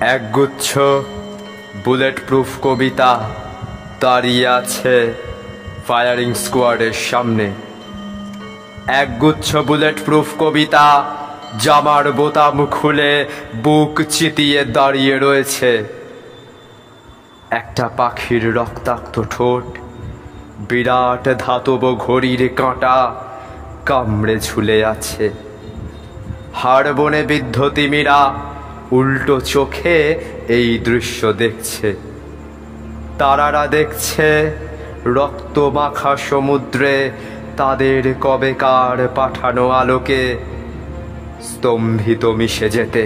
একগুচ্ছ bullet proof কবিতা দাঁড়িয়ে আছে ফায়ারিং স্কোয়াডের সামনে। একগুচ্ছ বুলেট প্রুফ কবিতা জামার বোতাম খুলে বুক চিতিয়ে দাঁড়িয়ে রয়েছে। একটা পাখির রক্তাক্ত ঠোঁট বিরাট ধাতব ঘড়ির কাঁটা কামড়ে ঝুলে আছে। হাড় বনে বিদ্ধ তিমিরা উল্টো চোখে এই দৃশ্য দেখছে। তারারা দেখছে রক্ত মাখা সমুদ্রে তাদের কবেকার পাঠানো আলোকে স্তম্ভিত মিশে যেতে।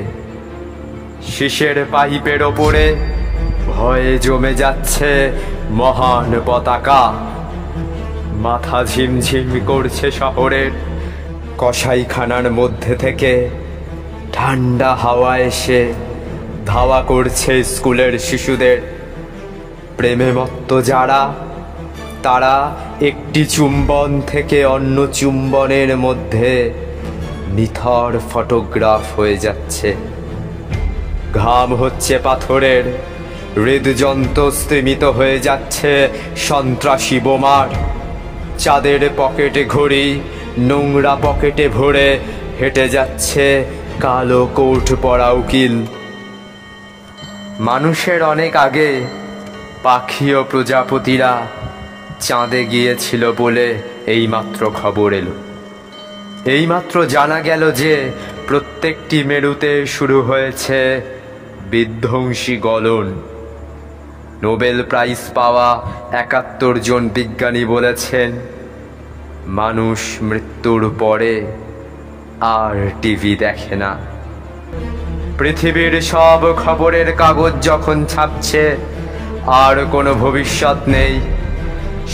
শিশের পাইপের ওপরে ভয়ে জমে যাচ্ছে মহান পতাকা। মাথা ঝিমঝিম করছে শহরের কসাইখানার মধ্যে থেকে। ঠান্ডা হাওয়া এসে ধাওয়া করছে স্কুলের শিশুদের। প্রেমে মত্ত যারা, তারা একটি চুম্বন থেকে অন্য চুম্বনের মধ্যে নিথর ফটোগ্রাফ হয়ে যাচ্ছে। ঘাম হচ্ছে পাথরের, হৃদযন্ত্র স্তিমিত হয়ে যাচ্ছে সন্ত্রাসী বোমার। চাঁদের পকেটে ঘড়ি নোংরা পকেটে ভরে হেঁটে যাচ্ছে কালো কোট পরা উকিল। মানুষের অনেক আগে পাখি ও প্রজাপতিরা চাঁদে গিয়েছিল বলে এইমাত্র খবর এলো। এইমাত্র জানা গেল যে প্রত্যেকটি মেরুতে শুরু হয়েছে বিধ্বংসী গলন। নোবেল প্রাইজ পাওয়া ৭১ জন বিজ্ঞানী বলেছেন, মানুষ মৃত্যুর পরে আর টিভি দেখে না। পৃথিবীর সব খবরের কাগজ যখন ছাপছে আর কোনো ভবিষ্যৎ নেই,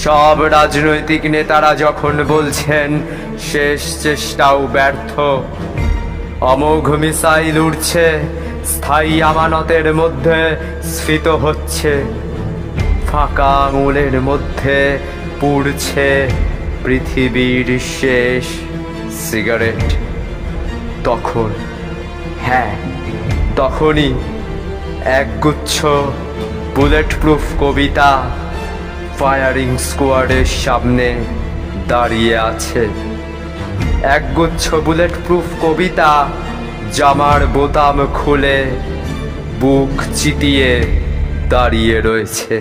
সব রাজনৈতিক নেতারা যখন বলছেন শেষ চেষ্টাও ব্যর্থ, অমোঘ মিসাইল উড়ছে স্থায়ী আমানতের মধ্যে স্ফীত হচ্ছে, ফাঁকা আঙুলের মধ্যে পুড়ছে পৃথিবীর শেষ সিগারেট, তখন, হ্যাঁ তখনই একগুচ্ছ বুলেট প্রুফ কবিতা ফায়ারিং স্কোয়াডের সামনে দাঁড়িয়ে আছে। একগুচ্ছ বুলেট প্রুফ কবিতা জামার বোতাম খুলে বুক চিতিয়ে দাঁড়িয়ে রয়েছে।